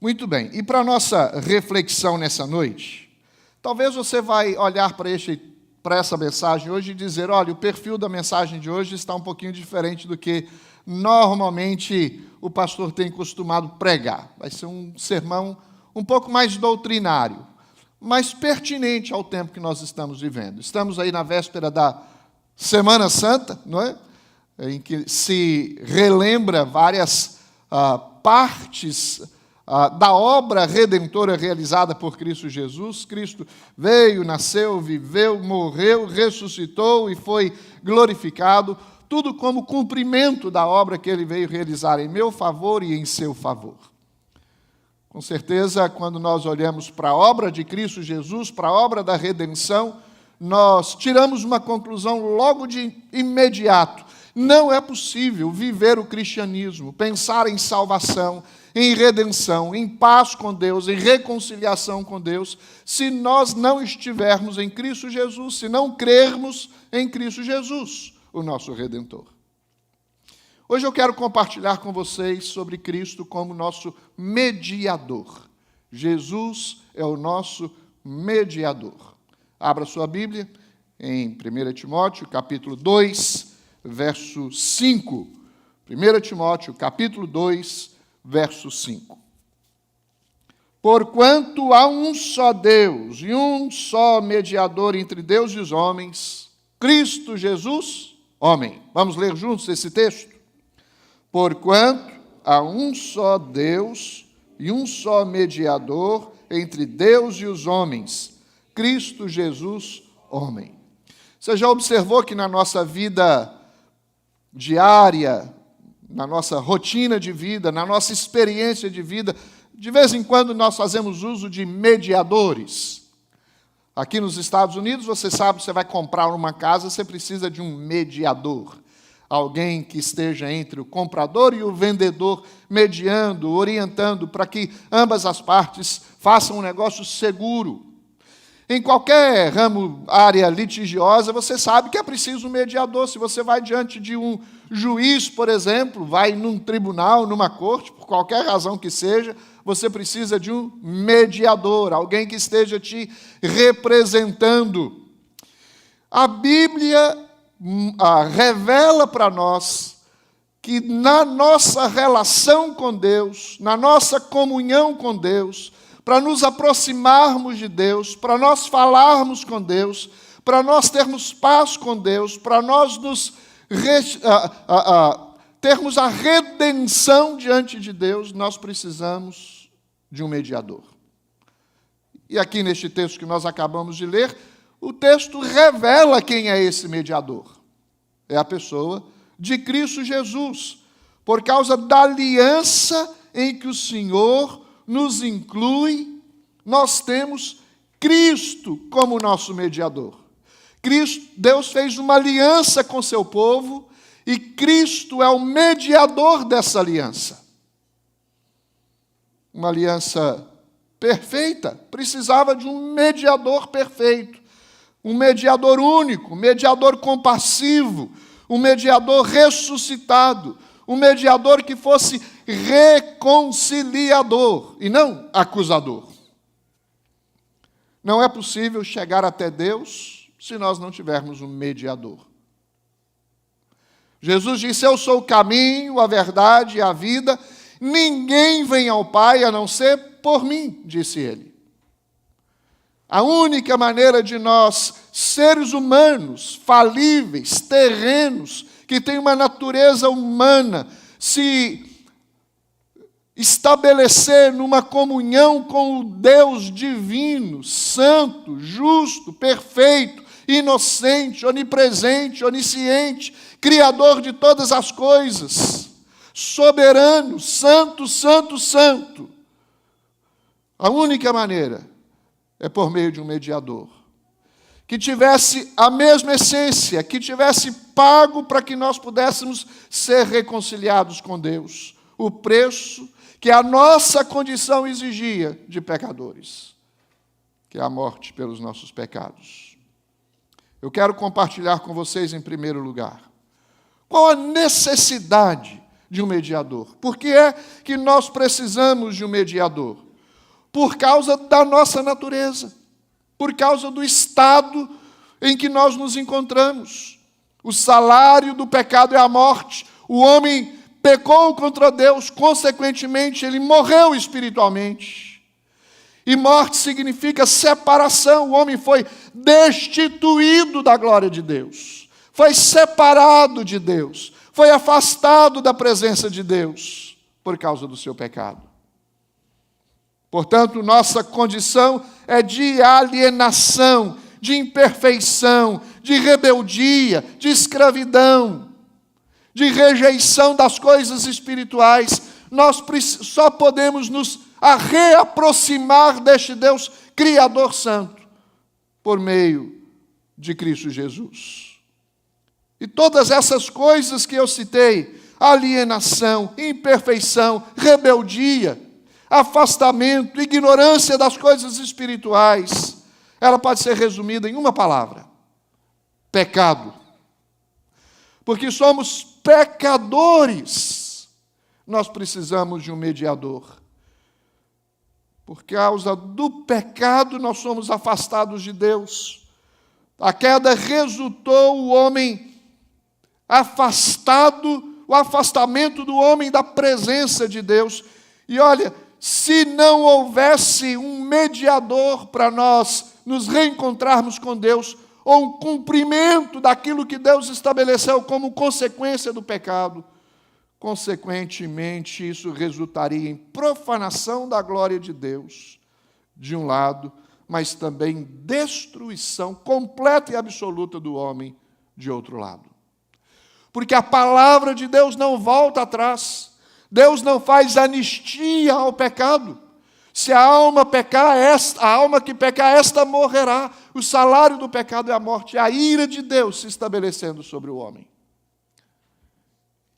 Muito bem, e para a nossa reflexão nessa noite, talvez você vai olhar para essa mensagem hoje e dizer, olha, o perfil da mensagem de hoje está um pouquinho diferente do que normalmente o pastor tem costumado pregar. Vai ser um sermão um pouco mais doutrinário, mas pertinente ao tempo que nós estamos vivendo. Estamos aí na véspera da Semana Santa, não é? Em que se relembra várias partes da obra redentora realizada por Cristo Jesus. Cristo veio, nasceu, viveu, morreu, ressuscitou e foi glorificado, tudo como cumprimento da obra que ele veio realizar em meu favor e em seu favor. Com certeza, quando nós olhamos para a obra de Cristo Jesus, para a obra da redenção, nós tiramos uma conclusão logo de imediato. Não é possível viver o cristianismo, pensar em salvação, em redenção, em paz com Deus, em reconciliação com Deus, se nós não estivermos em Cristo Jesus, se não crermos em Cristo Jesus, o nosso Redentor. Hoje eu quero compartilhar com vocês sobre Cristo como nosso mediador. Jesus é o nosso mediador. Abra sua Bíblia em 1 Timóteo, capítulo 2, verso 5. 1 Timóteo, capítulo 2, verso 5. Porquanto há um só Deus e um só mediador entre Deus e os homens, Cristo Jesus, homem. Vamos ler juntos esse texto? Porquanto há um só Deus e um só mediador entre Deus e os homens, Cristo Jesus, homem. Você já observou que na nossa vida diária, na nossa rotina de vida, na nossa experiência de vida, de vez em quando nós fazemos uso de mediadores. Aqui nos Estados Unidos, você sabe, você vai comprar uma casa, você precisa de um mediador. Alguém que esteja entre o comprador e o vendedor, mediando, orientando, para que ambas as partes façam um negócio seguro. Em qualquer ramo, área litigiosa, você sabe que é preciso um mediador. Se você vai diante de um juiz, por exemplo, vai num tribunal, numa corte, por qualquer razão que seja, você precisa de um mediador, alguém que esteja te representando. A Bíblia revela para nós que na nossa relação com Deus, na nossa comunhão com Deus, para nos aproximarmos de Deus, para nós falarmos com Deus, para nós termos paz com Deus, para nós termos a redenção diante de Deus, nós precisamos de um mediador. E aqui neste texto que nós acabamos de ler, o texto revela quem é esse mediador. É a pessoa de Cristo Jesus, por causa da aliança em que o Senhor nos inclui, nós temos Cristo como nosso mediador. Deus fez uma aliança com seu povo e Cristo é o mediador dessa aliança. Uma aliança perfeita precisava de um mediador perfeito, um mediador único, um mediador compassivo, um mediador ressuscitado, um mediador que fosse reconciliador e não acusador. Não é possível chegar até Deus se nós não tivermos um mediador. Jesus disse, eu sou o caminho, a verdade e a vida, ninguém vem ao Pai a não ser por mim, disse ele. A única maneira de nós, seres humanos, falíveis, terrenos, que têm uma natureza humana, se estabelecer numa comunhão com o Deus divino, santo, justo, perfeito, inocente, onipresente, onisciente, criador de todas as coisas, soberano, santo, santo, santo. A única maneira é por meio de um mediador, que tivesse a mesma essência, que tivesse pago para que nós pudéssemos ser reconciliados com Deus. O preço que a nossa condição exigia de pecadores, que é a morte pelos nossos pecados. Eu quero compartilhar com vocês, em primeiro lugar, qual a necessidade de um mediador. Por que é que nós precisamos de um mediador? Por causa da nossa natureza, por causa do estado em que nós nos encontramos. O salário do pecado é a morte. O homem pecou contra Deus, consequentemente, ele morreu espiritualmente. E morte significa separação. O homem foi destituído da glória de Deus, foi separado de Deus, foi afastado da presença de Deus por causa do seu pecado. Portanto, nossa condição é de alienação, de imperfeição, de rebeldia, de escravidão, de rejeição das coisas espirituais. Nós só podemos nos reaproximar deste Deus Criador Santo por meio de Cristo Jesus. E todas essas coisas que eu citei, alienação, imperfeição, rebeldia, afastamento, ignorância das coisas espirituais, ela pode ser resumida em uma palavra: pecado. Porque somos pecadores, nós precisamos de um mediador. Por causa do pecado, nós somos afastados de Deus. A queda resultou o homem afastado, o afastamento do homem da presença de Deus. E olha, se não houvesse um mediador para nós nos reencontrarmos com Deus, ou um cumprimento daquilo que Deus estabeleceu como consequência do pecado, consequentemente, isso resultaria em profanação da glória de Deus, de um lado, mas também destruição completa e absoluta do homem, de outro lado. Porque a palavra de Deus não volta atrás. Deus não faz anistia ao pecado. Se a alma pecar, a alma que pecar, esta morrerá. O salário do pecado é a morte, é a ira de Deus se estabelecendo sobre o homem.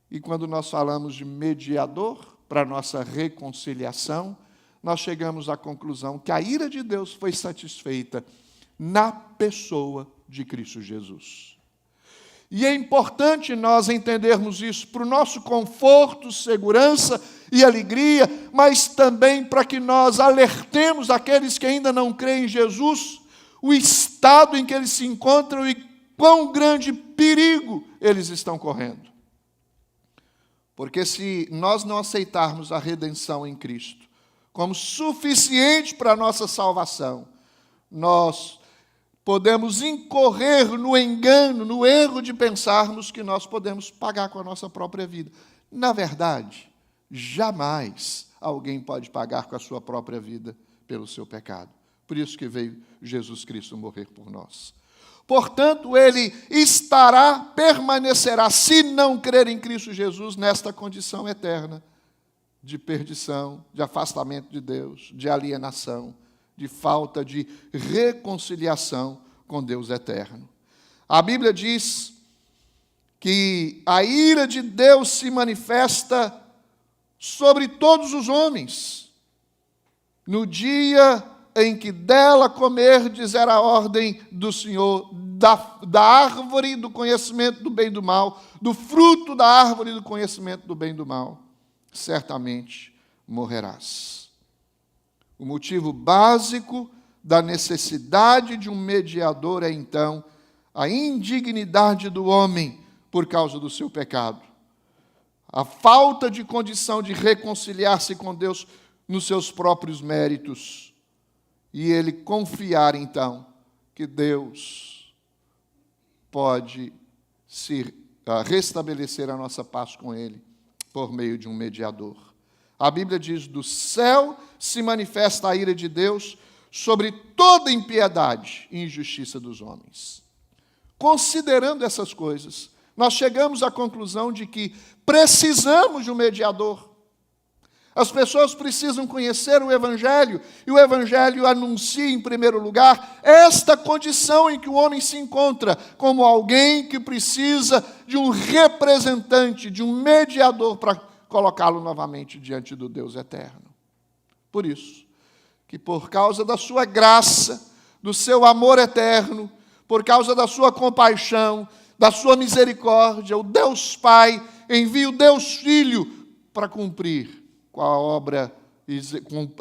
E quando nós falamos de mediador para a nossa reconciliação, nós chegamos à conclusão que a ira de Deus foi satisfeita na pessoa de Cristo Jesus. E é importante nós entendermos isso para o nosso conforto, segurança e alegria, mas também para que nós alertemos aqueles que ainda não creem em Jesus, o estado em que eles se encontram e quão grande perigo eles estão correndo. Porque se nós não aceitarmos a redenção em Cristo como suficiente para a nossa salvação, nós podemos incorrer no engano, no erro de pensarmos que nós podemos pagar com a nossa própria vida. Na verdade, jamais alguém pode pagar com a sua própria vida pelo seu pecado. Por isso que veio Jesus Cristo morrer por nós. Portanto, ele permanecerá, se não crer em Cristo Jesus, nesta condição eterna de perdição, de afastamento de Deus, de alienação, de falta de reconciliação com Deus eterno. A Bíblia diz que a ira de Deus se manifesta sobre todos os homens. No dia em que dela comerdes, era a ordem do Senhor, da árvore do conhecimento do bem e do mal, do fruto da árvore do conhecimento do bem e do mal, certamente morrerás. O motivo básico da necessidade de um mediador é, então, a indignidade do homem por causa do seu pecado. A falta de condição de reconciliar-se com Deus nos seus próprios méritos. E ele confiar, então, que Deus pode restabelecer a nossa paz com ele por meio de um mediador. A Bíblia diz: do céu se manifesta a ira de Deus sobre toda impiedade e injustiça dos homens. Considerando essas coisas, nós chegamos à conclusão de que precisamos de um mediador. As pessoas precisam conhecer o Evangelho, e o Evangelho anuncia, em primeiro lugar, esta condição em que o homem se encontra, como alguém que precisa de um representante, de um mediador para colocá-lo novamente diante do Deus eterno. Por isso, que por causa da sua graça, do seu amor eterno, por causa da sua compaixão, da sua misericórdia, o Deus Pai envia o Deus Filho para cumprir com a obra, com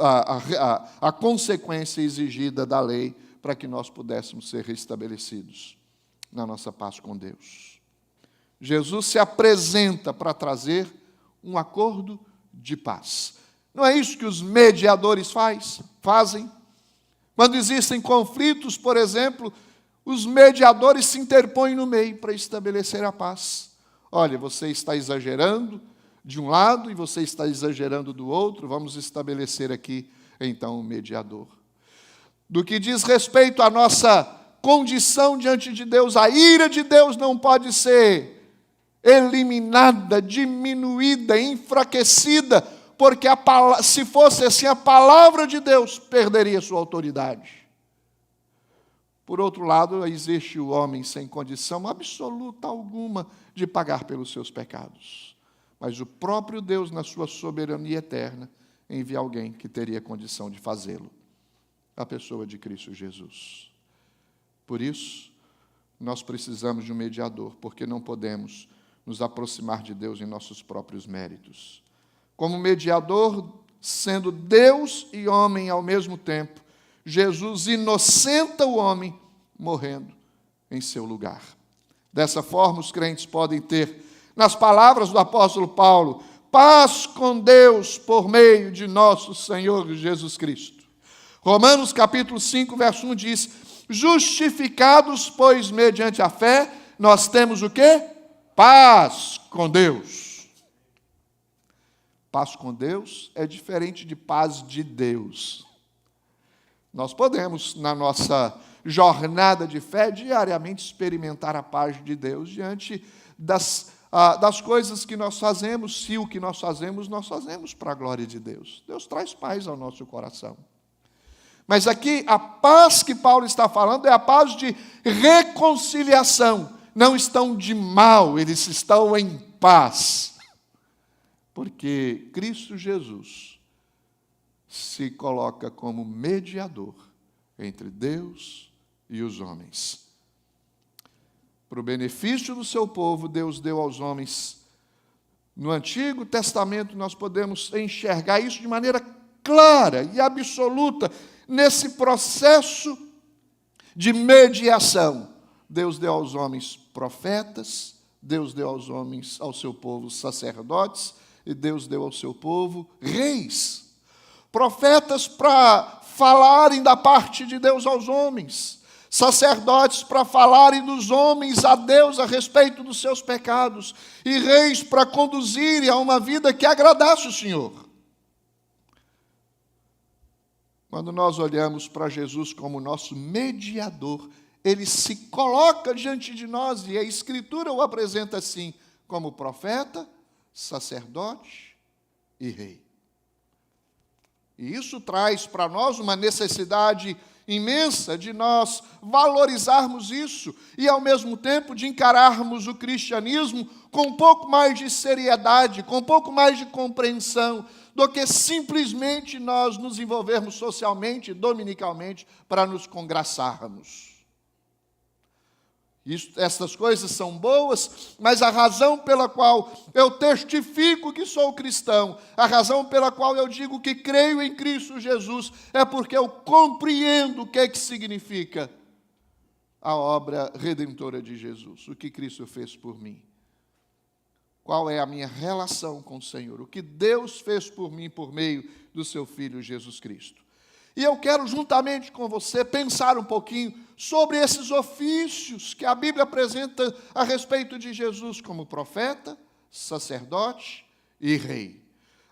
a consequência exigida da lei, para que nós pudéssemos ser restabelecidos na nossa paz com Deus. Jesus se apresenta para trazer um acordo de paz. Não é isso que os mediadores fazem? Quando existem conflitos, por exemplo, os mediadores se interpõem no meio para estabelecer a paz. Olha, você está exagerando de um lado e você está exagerando do outro, vamos estabelecer aqui, então, um mediador. Do que diz respeito à nossa condição diante de Deus, a ira de Deus não pode ser eliminada, diminuída, enfraquecida, porque se fosse assim, a palavra de Deus perderia sua autoridade. Por outro lado, existe o homem sem condição absoluta alguma de pagar pelos seus pecados. Mas o próprio Deus, na sua soberania eterna, envia alguém que teria condição de fazê-lo. A pessoa de Cristo Jesus. Por isso, nós precisamos de um mediador, porque não podemos nos aproximar de Deus em nossos próprios méritos. Como mediador, sendo Deus e homem ao mesmo tempo, Jesus inocenta o homem morrendo em seu lugar. Dessa forma, os crentes podem ter, nas palavras do apóstolo Paulo, paz com Deus por meio de nosso Senhor Jesus Cristo. Romanos capítulo 5, verso 1 diz: justificados, pois, mediante a fé, nós temos o quê? Paz com Deus. Paz com Deus é diferente de paz de Deus. Nós podemos, na nossa jornada de fé, diariamente experimentar a paz de Deus diante das coisas que nós fazemos, se o que nós fazemos para a glória de Deus. Deus traz paz ao nosso coração. Mas aqui, a paz que Paulo está falando é a paz de reconciliação. Não estão de mal, eles estão em paz. Porque Cristo Jesus se coloca como mediador entre Deus e os homens. Para o benefício do seu povo, Deus deu aos homens. No Antigo Testamento, nós podemos enxergar isso de maneira clara e absoluta. Nesse processo de mediação, Deus deu aos homens profetas, Deus deu aos homens, ao seu povo, sacerdotes, e Deus deu ao seu povo reis. Profetas para falarem da parte de Deus aos homens, sacerdotes para falarem dos homens a Deus a respeito dos seus pecados, e reis para conduzirem a uma vida que agradasse o Senhor. Quando nós olhamos para Jesus como nosso mediador, ele se coloca diante de nós, e a Escritura o apresenta assim, como profeta, sacerdote e rei. E isso traz para nós uma necessidade imensa de nós valorizarmos isso e, ao mesmo tempo, de encararmos o cristianismo com um pouco mais de seriedade, com um pouco mais de compreensão, do que simplesmente nós nos envolvermos socialmente, dominicalmente, para nos congraçarmos. Essas coisas são boas, mas a razão pela qual eu testifico que sou cristão, a razão pela qual eu digo que creio em Cristo Jesus, é porque eu compreendo o que é que significa a obra redentora de Jesus, o que Cristo fez por mim. Qual é a minha relação com o Senhor, o que Deus fez por mim por meio do seu Filho Jesus Cristo. E eu quero, juntamente com você, pensar um pouquinho sobre esses ofícios que a Bíblia apresenta a respeito de Jesus como profeta, sacerdote e rei.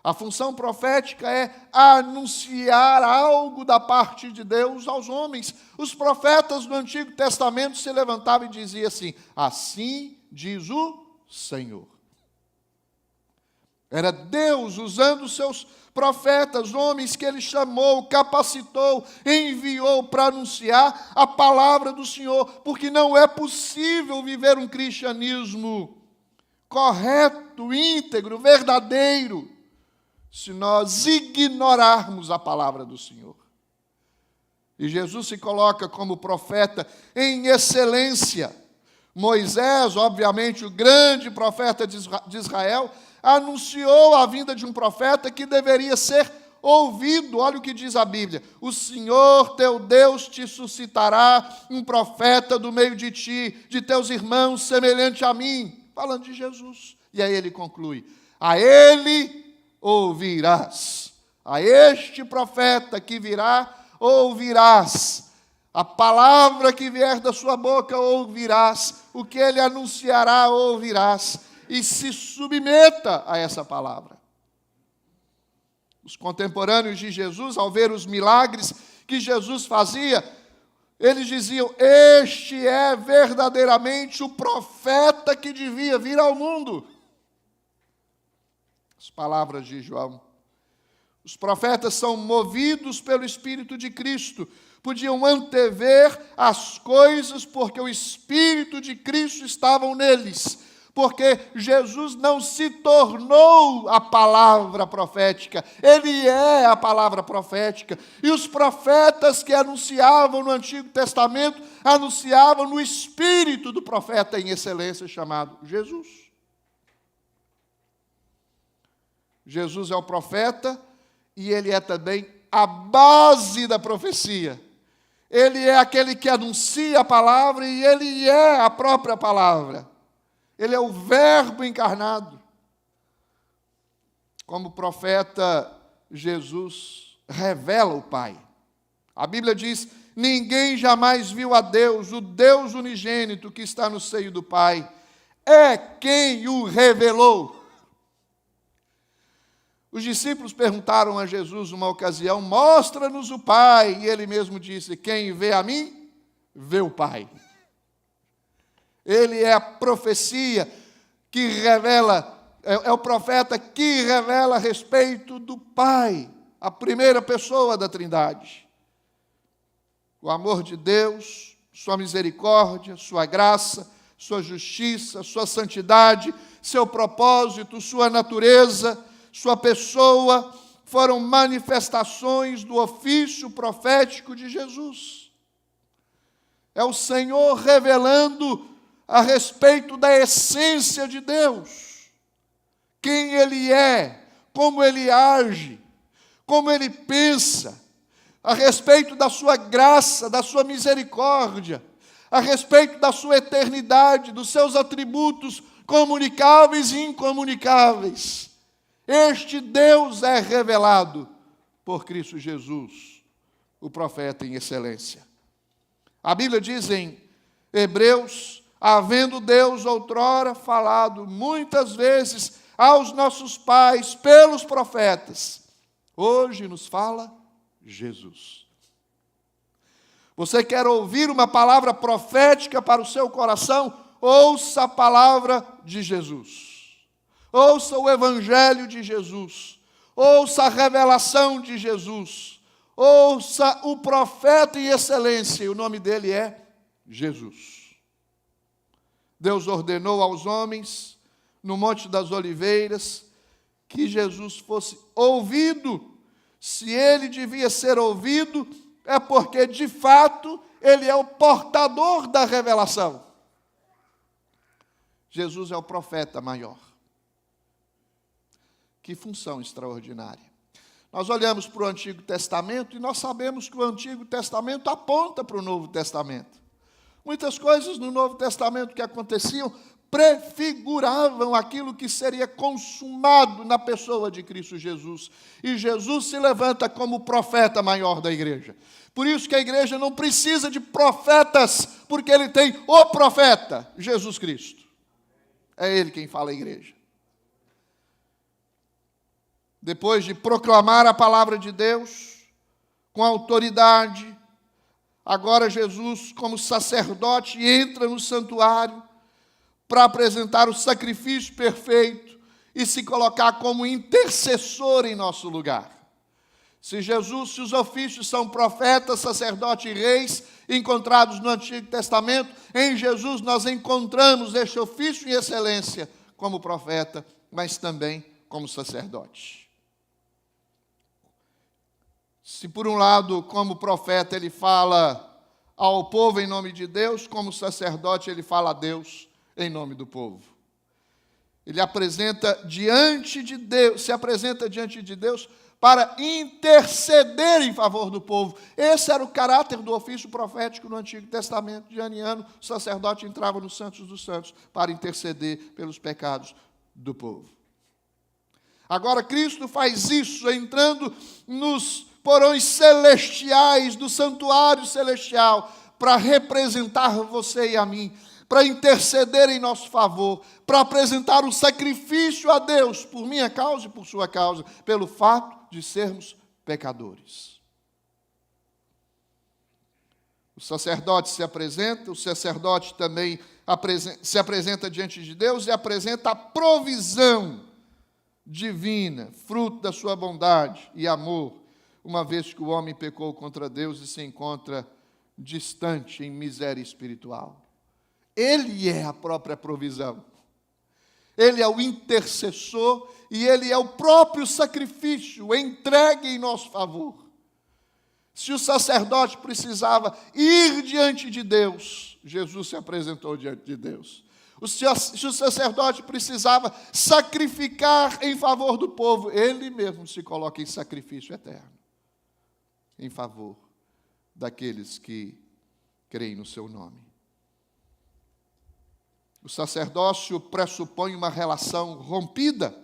A função profética é anunciar algo da parte de Deus aos homens. Os profetas do Antigo Testamento se levantavam e diziam assim: assim diz o Senhor. Era Deus usando os seus profetas, homens que ele chamou, capacitou, enviou para anunciar a palavra do Senhor, porque não é possível viver um cristianismo correto, íntegro, verdadeiro, se nós ignorarmos a palavra do Senhor. E Jesus se coloca como profeta em excelência, Moisés, obviamente, o grande profeta de Israel, anunciou a vinda de um profeta que deveria ser ouvido. Olha o que diz a Bíblia: o Senhor teu Deus te suscitará um profeta do meio de ti, de teus irmãos, semelhante a mim. Falando de Jesus. E aí ele conclui: a ele ouvirás. A este profeta que virá, ouvirás. A palavra que vier da sua boca, ouvirás. O que ele anunciará, ouvirás. E se submeta a essa palavra. Os contemporâneos de Jesus, ao ver os milagres que Jesus fazia, eles diziam: este é verdadeiramente o profeta que devia vir ao mundo. As palavras de João. Os profetas são movidos pelo Espírito de Cristo. Podiam antever as coisas porque o Espírito de Cristo estava neles. Porque Jesus não se tornou a palavra profética, Ele é a palavra profética. E os profetas que anunciavam no Antigo Testamento, anunciavam no Espírito do profeta em excelência chamado Jesus. Jesus é o profeta e Ele é também a base da profecia. Ele é aquele que anuncia a palavra e Ele é a própria palavra. Ele é o Verbo encarnado. Como profeta, Jesus revela o Pai. A Bíblia diz: ninguém jamais viu a Deus, o Deus unigênito que está no seio do Pai. É quem o revelou. Os discípulos perguntaram a Jesus uma ocasião: mostra-nos o Pai. E ele mesmo disse: quem vê a mim, vê o Pai. Ele é a profecia que revela, é o profeta que revela a respeito do Pai, a primeira pessoa da Trindade. O amor de Deus, sua misericórdia, sua graça, sua justiça, sua santidade, seu propósito, sua natureza, sua pessoa, foram manifestações do ofício profético de Jesus. É o Senhor revelando a respeito da essência de Deus, quem Ele é, como Ele age, como Ele pensa, a respeito da sua graça, da sua misericórdia, a respeito da sua eternidade, dos seus atributos comunicáveis e incomunicáveis. Este Deus é revelado por Cristo Jesus, o profeta em excelência. A Bíblia diz em Hebreus: havendo Deus outrora falado muitas vezes aos nossos pais pelos profetas, hoje nos fala Jesus. Você quer ouvir uma palavra profética para o seu coração? Ouça a palavra de Jesus. Ouça o Evangelho de Jesus. Ouça a revelação de Jesus. Ouça o profeta em excelência, e o nome dele é Jesus. Deus ordenou aos homens, no Monte das Oliveiras, que Jesus fosse ouvido. Se ele devia ser ouvido, é porque, de fato, ele é o portador da revelação. Jesus é o profeta maior. Que função extraordinária. Nós olhamos para o Antigo Testamento e nós sabemos que o Antigo Testamento aponta para o Novo Testamento. Muitas coisas no Novo Testamento que aconteciam prefiguravam aquilo que seria consumado na pessoa de Cristo Jesus. E Jesus se levanta como o profeta maior da igreja. Por isso que a igreja não precisa de profetas, porque ele tem o profeta, Jesus Cristo. É ele quem fala a igreja. Depois de proclamar a palavra de Deus com autoridade, agora Jesus, como sacerdote, entra no santuário para apresentar o sacrifício perfeito e se colocar como intercessor em nosso lugar. Se os ofícios são profetas, sacerdote e reis, encontrados no Antigo Testamento, em Jesus nós encontramos este ofício em excelência como profeta, mas também como sacerdote. Se por um lado, como profeta, ele fala ao povo em nome de Deus, como sacerdote ele fala a Deus em nome do povo. Ele apresenta diante de Deus, se apresenta diante de Deus para interceder em favor do povo. Esse era o caráter do ofício profético no Antigo Testamento dianiano. O sacerdote entrava no Santos dos Santos para interceder pelos pecados do povo. Agora Cristo faz isso entrando nos porões celestiais do santuário celestial para representar você e a mim, para interceder em nosso favor, para apresentar um sacrifício a Deus por minha causa e por sua causa, pelo fato de sermos pecadores. O sacerdote se apresenta, o sacerdote também se apresenta diante de Deus e apresenta a provisão divina, fruto da sua bondade e amor, uma vez que o homem pecou contra Deus e se encontra distante em miséria espiritual. Ele é a própria provisão. Ele é o intercessor e ele é o próprio sacrifício entregue em nosso favor. Se o sacerdote precisava ir diante de Deus, Jesus se apresentou diante de Deus. Se o sacerdote precisava sacrificar em favor do povo, ele mesmo se coloca em sacrifício eterno, em favor daqueles que creem no seu nome. O sacerdócio pressupõe uma relação rompida.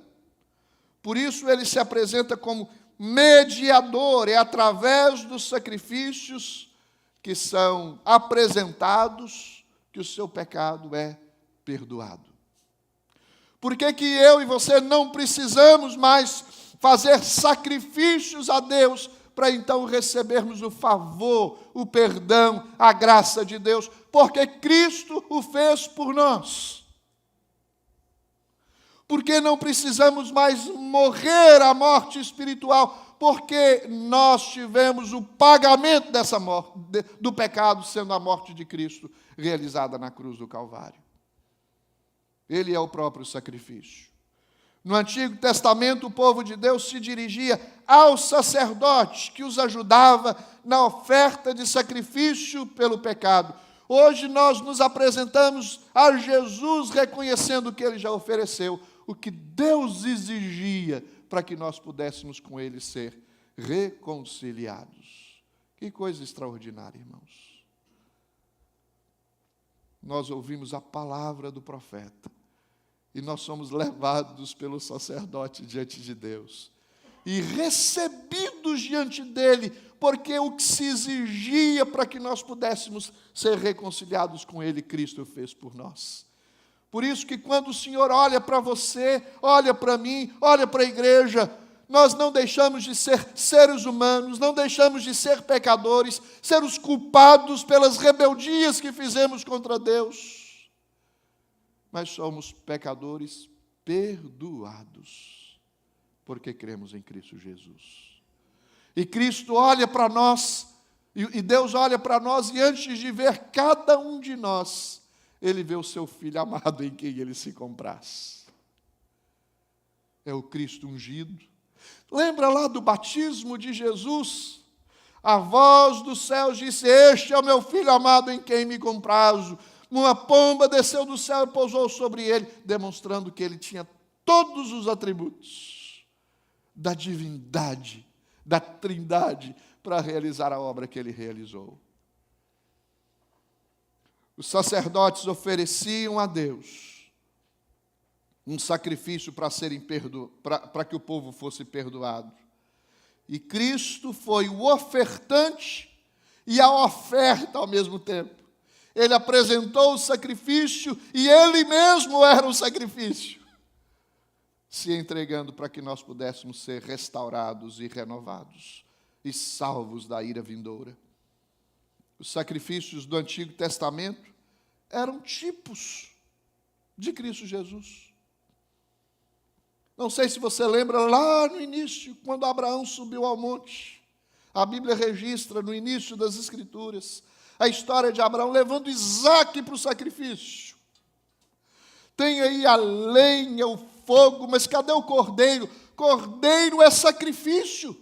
Por isso ele se apresenta como mediador. É através dos sacrifícios que são apresentados que o seu pecado é perdoado. Por que que eu e você não precisamos mais fazer sacrifícios a Deus para então recebermos o favor, o perdão, a graça de Deus? Porque Cristo o fez por nós. Porque não precisamos mais morrer a morte espiritual, porque nós tivemos o pagamento dessa morte, do pecado, sendo a morte de Cristo realizada na cruz do Calvário. Ele é o próprio sacrifício. No Antigo Testamento, o povo de Deus se dirigia ao sacerdote, que os ajudava na oferta de sacrifício pelo pecado. Hoje nós nos apresentamos a Jesus reconhecendo que ele já ofereceu o que Deus exigia para que nós pudéssemos com ele ser reconciliados. Que coisa extraordinária, irmãos. Nós ouvimos a palavra do profeta e nós somos levados pelo sacerdote diante de Deus e recebidos diante dele, porque o que se exigia para que nós pudéssemos ser reconciliados com ele, Cristo fez por nós. Por isso que quando o Senhor olha para você, olha para mim, olha para a igreja, nós não deixamos de ser seres humanos, não deixamos de ser pecadores, ser os culpados pelas rebeldias que fizemos contra Deus. Mas somos pecadores perdoados, porque cremos em Cristo Jesus. E Cristo olha para nós, e Deus olha para nós, e antes de ver cada um de nós, Ele vê o seu Filho amado em quem Ele se compraz. É o Cristo ungido. Lembra lá do batismo de Jesus? A voz dos céus disse: este é o meu Filho amado em quem me comprazo. Uma pomba desceu do céu e pousou sobre ele, demonstrando que ele tinha todos os atributos da divindade, da trindade, para realizar a obra que ele realizou. Os sacerdotes ofereciam a Deus um sacrifício para que o povo fosse perdoado. E Cristo foi o ofertante e a oferta ao mesmo tempo. Ele apresentou o sacrifício e ele mesmo era o sacrifício, se entregando para que nós pudéssemos ser restaurados e renovados e salvos da ira vindoura. Os sacrifícios do Antigo Testamento eram tipos de Cristo Jesus. Não sei se você lembra lá no início, quando Abraão subiu ao monte. A Bíblia registra no início das Escrituras a história de Abraão levando Isaque para o sacrifício. Tem aí a lenha, o fogo, mas cadê o cordeiro? Cordeiro é sacrifício.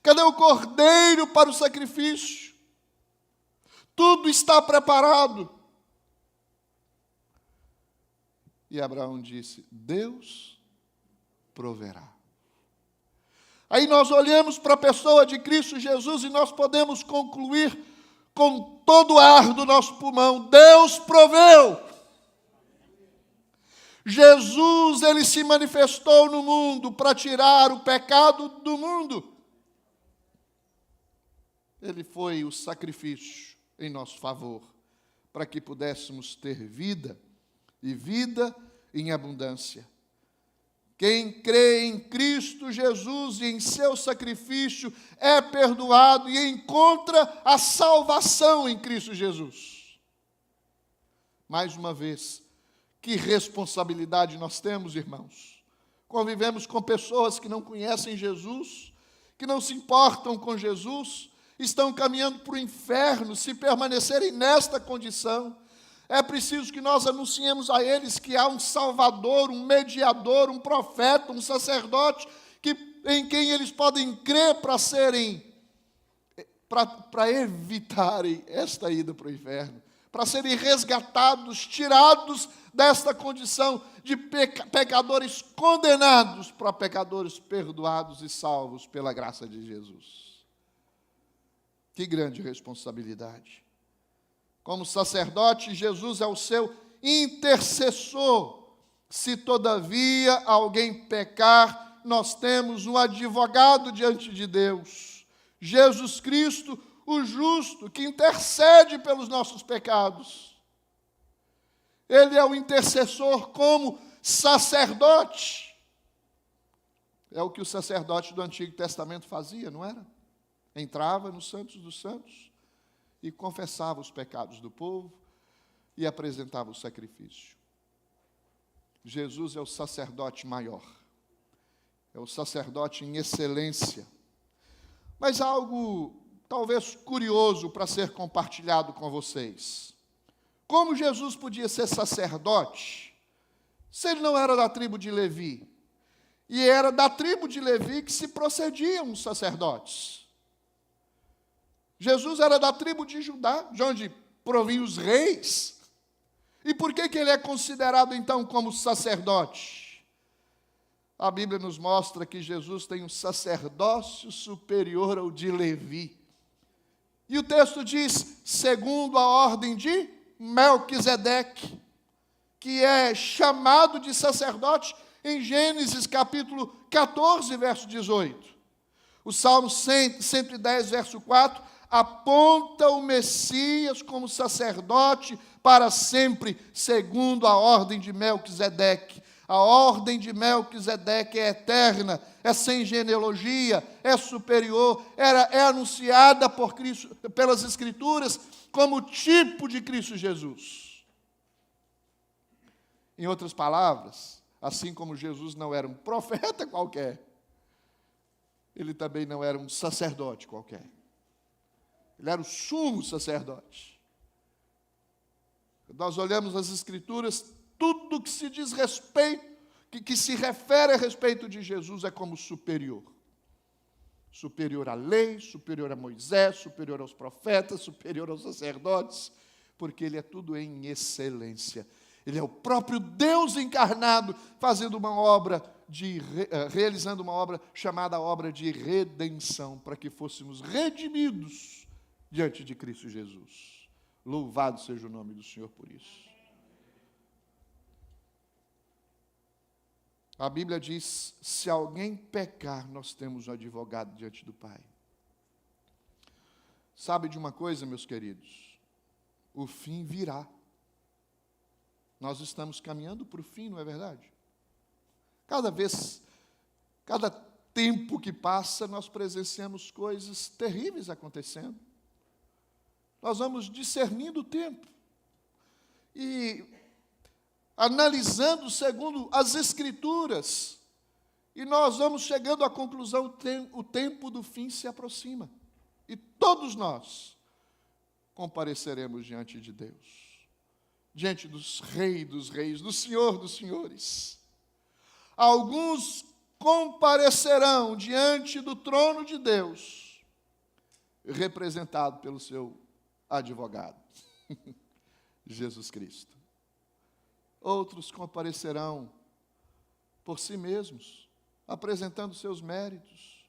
Cadê o cordeiro para o sacrifício? Tudo está preparado. E Abraão disse: Deus proverá. Aí nós olhamos para a pessoa de Cristo Jesus e nós podemos concluir com todo o ar do nosso pulmão: Deus proveu. Jesus, ele se manifestou no mundo para tirar o pecado do mundo. Ele foi o sacrifício em nosso favor, para que pudéssemos ter vida, e vida em abundância. Quem crê em Cristo Jesus e em seu sacrifício é perdoado e encontra a salvação em Cristo Jesus. Mais uma vez, que responsabilidade nós temos, irmãos. Convivemos com pessoas que não conhecem Jesus, que não se importam com Jesus, estão caminhando para o inferno se permanecerem nesta condição. É preciso que nós anunciemos a eles que há um Salvador, um mediador, um profeta, um sacerdote, em quem eles podem crer para evitarem esta ida para o inferno, para serem resgatados, tirados desta condição de pecadores condenados para pecadores perdoados e salvos pela graça de Jesus. Que grande responsabilidade. Como sacerdote, Jesus é o seu intercessor. Se todavia alguém pecar, nós temos um advogado diante de Deus, Jesus Cristo, o justo, que intercede pelos nossos pecados. Ele é o intercessor como sacerdote. É o que o sacerdote do Antigo Testamento fazia, não era? Entrava no Santos dos Santos e confessava os pecados do povo e apresentava o sacrifício. Jesus é o sacerdote maior, é o sacerdote em excelência. Mas há algo talvez curioso para ser compartilhado com vocês. Como Jesus podia ser sacerdote se ele não era da tribo de Levi? E era da tribo de Levi que se procediam os sacerdotes. Jesus era da tribo de Judá, de onde provinham os reis. E por que ele é considerado, então, como sacerdote? A Bíblia nos mostra que Jesus tem um sacerdócio superior ao de Levi. E o texto diz, segundo a ordem de Melquisedeque, que é chamado de sacerdote em Gênesis capítulo 14, verso 18. O Salmo 110, verso 4, aponta o Messias como sacerdote para sempre, segundo a ordem de Melquisedeque. A ordem de Melquisedeque é eterna, é sem genealogia, é superior, é anunciada por Cristo, pelas Escrituras como tipo de Cristo Jesus. Em outras palavras, assim como Jesus não era um profeta qualquer, ele também não era um sacerdote qualquer. Ele era o sumo sacerdote. Nós olhamos as Escrituras, tudo que se diz respeito, que se refere a respeito de Jesus é como superior. Superior à lei, superior a Moisés, superior aos profetas, superior aos sacerdotes, porque ele é tudo em excelência. Ele é o próprio Deus encarnado, fazendo uma obra realizando uma obra chamada obra de redenção, para que fôssemos redimidos diante de Cristo Jesus. Louvado seja o nome do Senhor por isso. A Bíblia diz, se alguém pecar, nós temos um advogado diante do Pai. Sabe de uma coisa, meus queridos? O fim virá. Nós estamos caminhando para o fim, não é verdade? Cada tempo que passa, nós presenciamos coisas terríveis acontecendo. Nós vamos discernindo o tempo e analisando segundo as Escrituras, e nós vamos chegando à conclusão, o tempo do fim se aproxima, e todos nós compareceremos diante de Deus, diante do Rei dos Reis, do Senhor dos Senhores. Alguns comparecerão diante do trono de Deus, representado pelo seu advogado, Jesus Cristo. Outros comparecerão por si mesmos, apresentando seus méritos,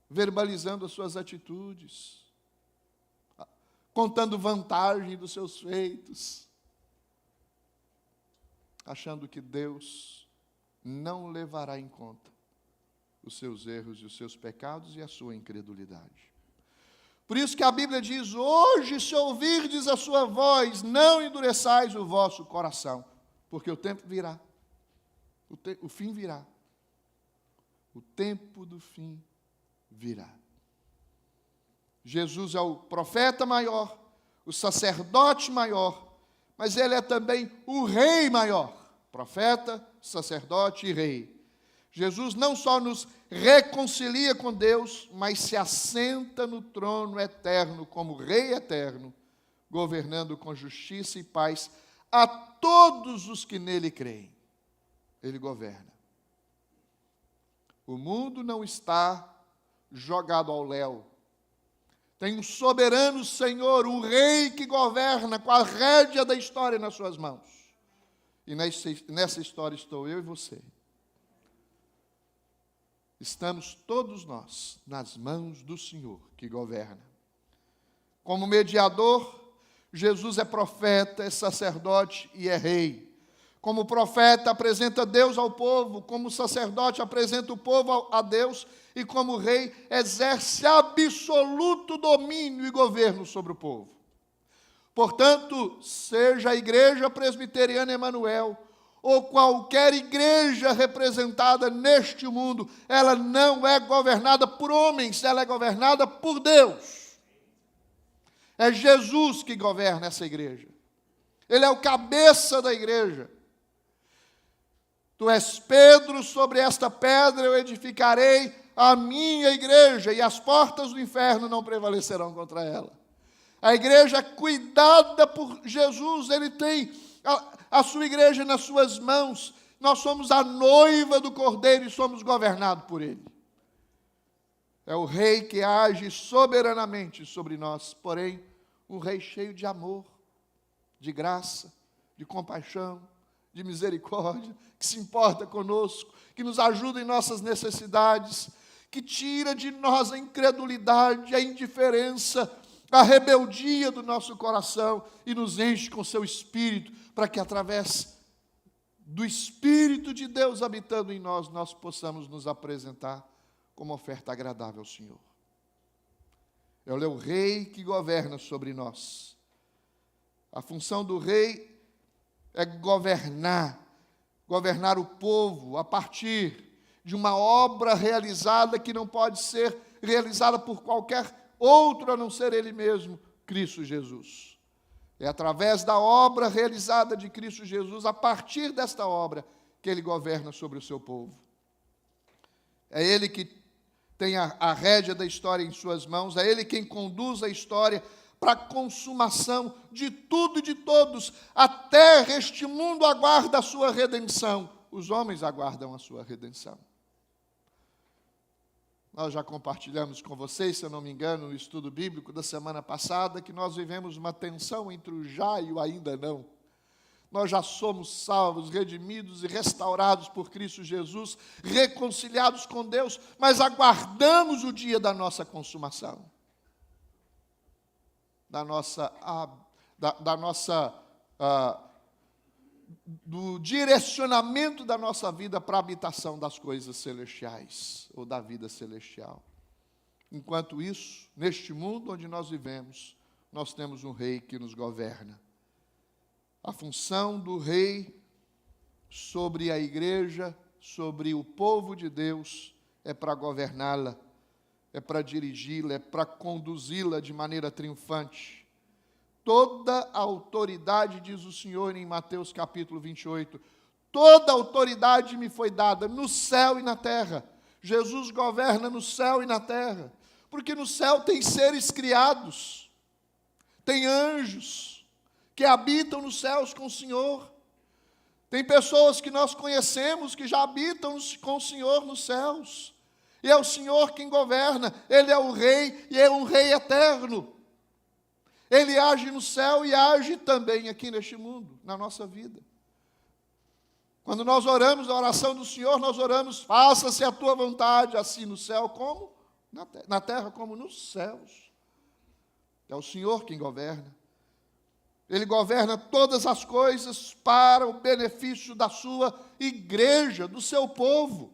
verbalizando as suas atitudes, contando vantagem dos seus feitos, achando que Deus não levará em conta os seus erros e os seus pecados e a sua incredulidade. Por isso que a Bíblia diz: hoje, se ouvirdes a sua voz, não endureçais o vosso coração, porque o tempo virá, o fim virá, o tempo do fim virá. Jesus é o profeta maior, o sacerdote maior, mas ele é também o rei maior, profeta, sacerdote e rei. Jesus não só nos reconcilia com Deus, mas se assenta no trono eterno como Rei eterno, governando com justiça e paz a todos os que nele creem. Ele governa. O mundo não está jogado ao léu. Tem um soberano Senhor, um Rei que governa com a rédea da história nas suas mãos. E nessa história estou eu e você. Estamos todos nós nas mãos do Senhor que governa. Como mediador, Jesus é profeta, é sacerdote e é rei. Como profeta, apresenta Deus ao povo. Como sacerdote, apresenta o povo a Deus. E como rei, exerce absoluto domínio e governo sobre o povo. Portanto, seja a Igreja Presbiteriana Emanuel, ou qualquer igreja representada neste mundo, ela não é governada por homens, ela é governada por Deus. É Jesus que governa essa igreja. Ele é o cabeça da igreja. Tu és Pedro, sobre esta pedra eu edificarei a minha igreja, e as portas do inferno não prevalecerão contra ela. A igreja é cuidada por Jesus, ele tem a sua igreja nas suas mãos. Nós somos a noiva do Cordeiro e somos governados por ele. É o rei que age soberanamente sobre nós, porém, um rei cheio de amor, de graça, de compaixão, de misericórdia, que se importa conosco, que nos ajuda em nossas necessidades, que tira de nós a incredulidade, a indiferença, a rebeldia do nosso coração e nos enche com seu Espírito, para que através do Espírito de Deus habitando em nós, nós possamos nos apresentar como oferta agradável ao Senhor. Ele é o rei que governa sobre nós. A função do rei é governar o povo a partir de uma obra realizada que não pode ser realizada por qualquer outro a não ser ele mesmo, Cristo Jesus. É através da obra realizada de Cristo Jesus, a partir desta obra, que ele governa sobre o seu povo. É ele que tem a rédea da história em suas mãos, é ele quem conduz a história para a consumação de tudo e de todos. A terra, este mundo aguarda a sua redenção, os homens aguardam a sua redenção. Nós já compartilhamos com vocês, se eu não me engano, no estudo bíblico da semana passada, que nós vivemos uma tensão entre o já e o ainda não. Nós já somos salvos, redimidos e restaurados por Cristo Jesus, reconciliados com Deus, mas aguardamos o dia da nossa consumação, do direcionamento da nossa vida para a habitação das coisas celestiais, ou da vida celestial. Enquanto isso, neste mundo onde nós vivemos, nós temos um rei que nos governa. A função do rei sobre a igreja, sobre o povo de Deus, é para governá-la, é para dirigi-la, é para conduzi-la de maneira triunfante. Toda a autoridade, diz o Senhor em Mateus capítulo 28, toda a autoridade me foi dada no céu e na terra. Jesus governa no céu e na terra, porque no céu tem seres criados, tem anjos que habitam nos céus com o Senhor, tem pessoas que nós conhecemos que já habitam com o Senhor nos céus, e é o Senhor quem governa, Ele é o Rei e é um Rei eterno. Ele age no céu e age também aqui neste mundo, na nossa vida. Quando nós oramos a oração do Senhor, nós oramos, faça-se a tua vontade, assim no céu como na terra como nos céus. É o Senhor quem governa. Ele governa todas as coisas para o benefício da sua igreja, do seu povo.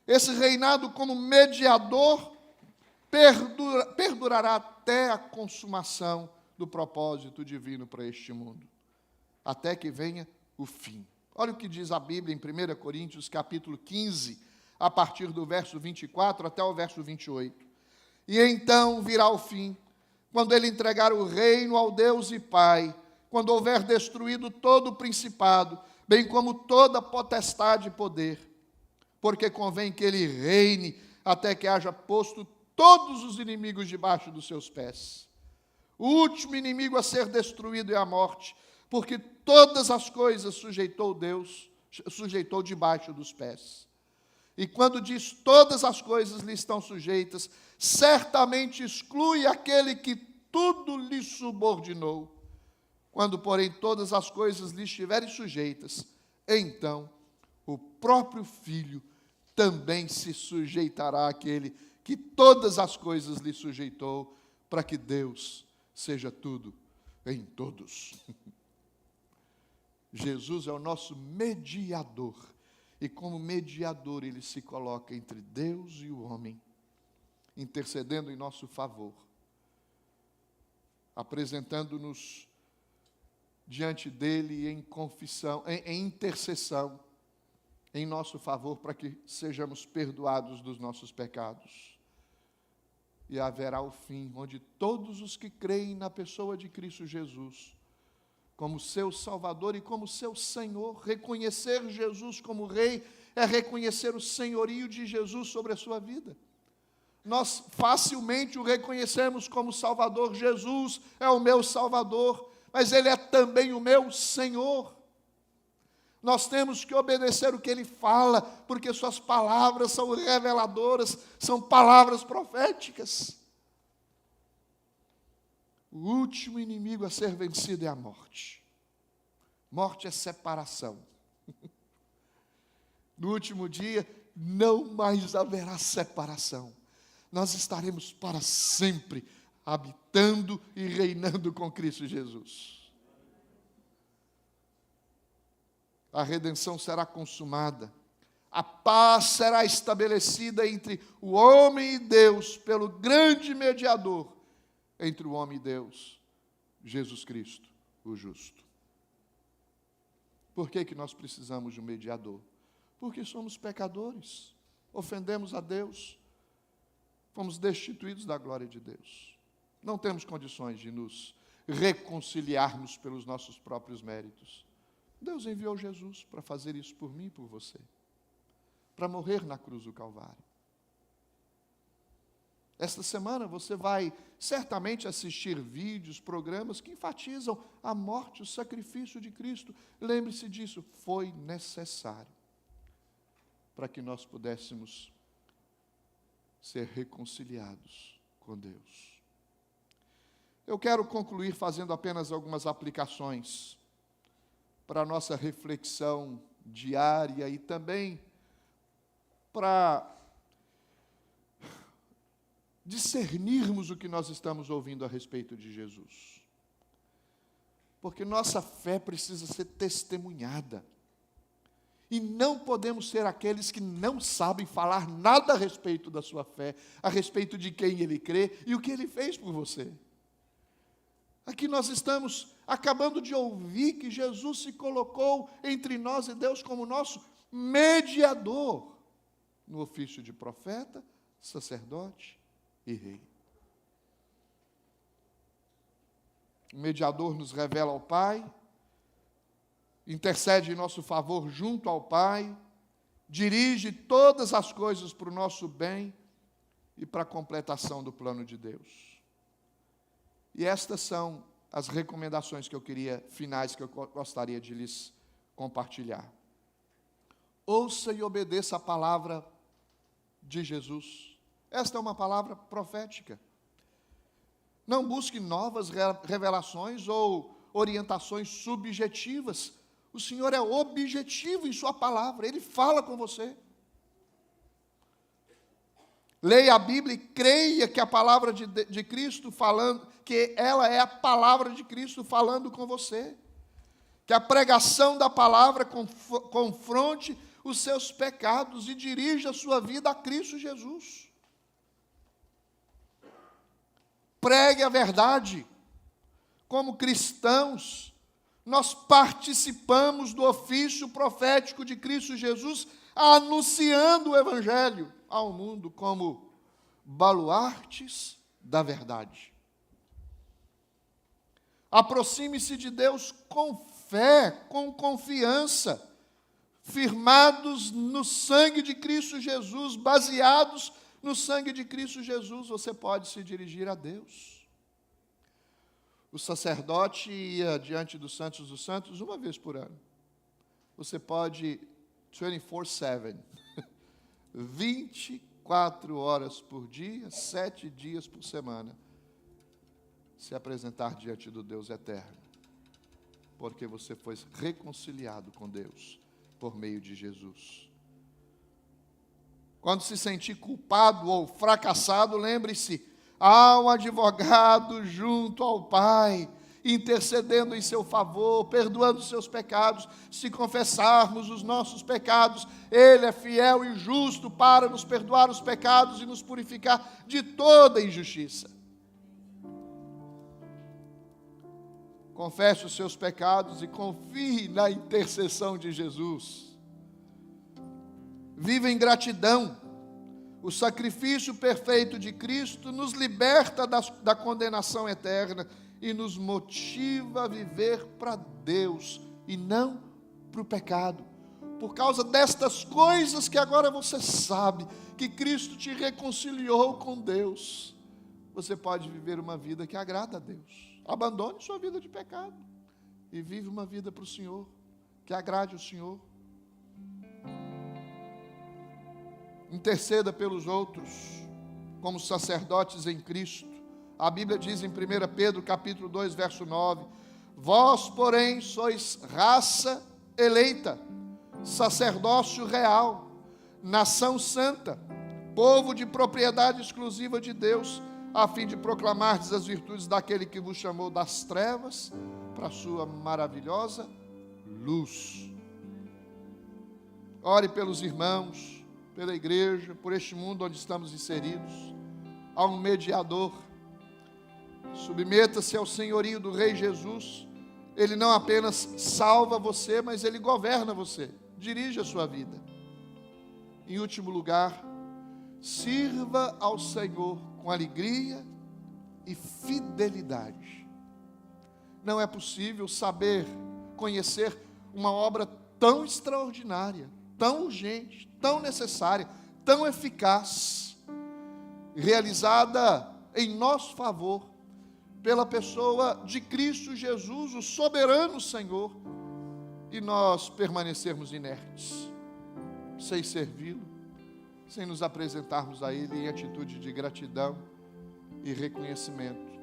Esse reinado como mediador perdurará até a consumação do propósito divino para este mundo, até que venha o fim. Olha o que diz a Bíblia em 1 Coríntios, capítulo 15, a partir do verso 24 até o verso 28. E então virá o fim, quando ele entregar o reino ao Deus e Pai, quando houver destruído todo o principado, bem como toda potestade e poder, porque convém que ele reine até que haja posto todos os inimigos debaixo dos seus pés. O último inimigo a ser destruído é a morte, porque todas as coisas sujeitou debaixo dos pés. E quando diz todas as coisas lhe estão sujeitas, certamente exclui aquele que tudo lhe subordinou. Quando, porém, todas as coisas lhe estiverem sujeitas, então o próprio Filho também se sujeitará àquele que todas as coisas lhe sujeitou, para que Deus seja tudo em todos. Jesus é o nosso mediador, e como mediador ele se coloca entre Deus e o homem, intercedendo em nosso favor, apresentando-nos diante dele em confissão, em intercessão, em nosso favor, para que sejamos perdoados dos nossos pecados. E haverá o fim, onde todos os que creem na pessoa de Cristo Jesus, como seu Salvador e como seu Senhor, reconhecer Jesus como Rei, é reconhecer o senhorio de Jesus sobre a sua vida. Nós facilmente o reconhecemos como Salvador. Jesus é o meu Salvador, mas Ele é também o meu Senhor. Nós temos que obedecer o que Ele fala, porque Suas palavras são reveladoras, são palavras proféticas. O último inimigo a ser vencido é a morte. Morte é separação. No último dia, não mais haverá separação. Nós estaremos para sempre habitando e reinando com Cristo Jesus. A redenção será consumada. A paz será estabelecida entre o homem e Deus pelo grande mediador entre o homem e Deus, Jesus Cristo, o justo. Por que nós precisamos de um mediador? Porque somos pecadores, ofendemos a Deus, fomos destituídos da glória de Deus. Não temos condições de nos reconciliarmos pelos nossos próprios méritos. Deus enviou Jesus para fazer isso por mim e por você, para morrer na cruz do Calvário. Esta semana você vai certamente assistir vídeos, programas que enfatizam a morte, o sacrifício de Cristo. Lembre-se disso, foi necessário para que nós pudéssemos ser reconciliados com Deus. Eu quero concluir fazendo apenas algumas aplicações para a nossa reflexão diária e também para discernirmos o que nós estamos ouvindo a respeito de Jesus. Porque nossa fé precisa ser testemunhada. E não podemos ser aqueles que não sabem falar nada a respeito da sua fé, a respeito de quem ele crê e o que ele fez por você. Aqui nós estamos acabando de ouvir que Jesus se colocou entre nós e Deus como nosso mediador, no ofício de profeta, sacerdote e rei. O mediador nos revela ao Pai, intercede em nosso favor junto ao Pai, dirige todas as coisas para o nosso bem e para a completação do plano de Deus. E estas são as recomendações finais que eu gostaria de lhes compartilhar. Ouça e obedeça a palavra de Jesus. Esta é uma palavra profética. Não busque novas revelações ou orientações subjetivas. O Senhor é objetivo em sua palavra, Ele fala com você. Leia a Bíblia e creia que a palavra de Cristo falando, que ela é a palavra de Cristo falando com você. Que a pregação da palavra confronte os seus pecados e dirija a sua vida a Cristo Jesus. Pregue a verdade. Como cristãos, nós participamos do ofício profético de Cristo Jesus, anunciando o Evangelho ao mundo como baluartes da verdade. Aproxime-se de Deus com fé, com confiança, firmados no sangue de Cristo Jesus, baseados no sangue de Cristo Jesus, você pode se dirigir a Deus. O sacerdote ia diante dos santos uma vez por ano. Você pode 24/7, 24 horas por dia, 7 dias por semana, se apresentar diante do Deus eterno, porque você foi reconciliado com Deus por meio de Jesus. Quando se sentir culpado ou fracassado, lembre-se, há um advogado junto ao Pai, intercedendo em seu favor, perdoando os seus pecados. Se confessarmos os nossos pecados, Ele é fiel e justo para nos perdoar os pecados e nos purificar de toda injustiça. Confesse os seus pecados e confie na intercessão de Jesus. Viva em gratidão. O sacrifício perfeito de Cristo nos liberta da condenação eterna e nos motiva a viver para Deus e não para o pecado. Por causa destas coisas que agora você sabe, que Cristo te reconciliou com Deus, você pode viver uma vida que agrada a Deus. Abandone sua vida de pecado e vive uma vida para o Senhor, que agrade o Senhor. Interceda pelos outros, como sacerdotes em Cristo. A Bíblia diz em 1 Pedro, capítulo 2, verso 9, vós, porém, sois raça eleita, sacerdócio real, nação santa, povo de propriedade exclusiva de Deus, a fim de proclamardes as virtudes daquele que vos chamou das trevas para a sua maravilhosa luz. Ore pelos irmãos, pela igreja, por este mundo onde estamos inseridos. Há um mediador. Submeta-se ao senhorio do Rei Jesus. Ele não apenas salva você, mas Ele governa você, dirige a sua vida. Em último lugar, sirva ao Senhor com alegria e fidelidade. Não é possível saber, conhecer uma obra tão extraordinária, tão urgente, tão necessária, tão eficaz, realizada em nosso favor, pela pessoa de Cristo Jesus, o soberano Senhor, e nós permanecermos inertes, sem servi-lo, sem nos apresentarmos a Ele em atitude de gratidão e reconhecimento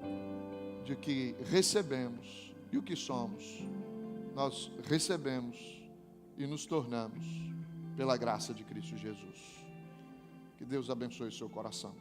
de que recebemos e o que somos, nós recebemos e nos tornamos pela graça de Cristo Jesus. Que Deus abençoe o seu coração.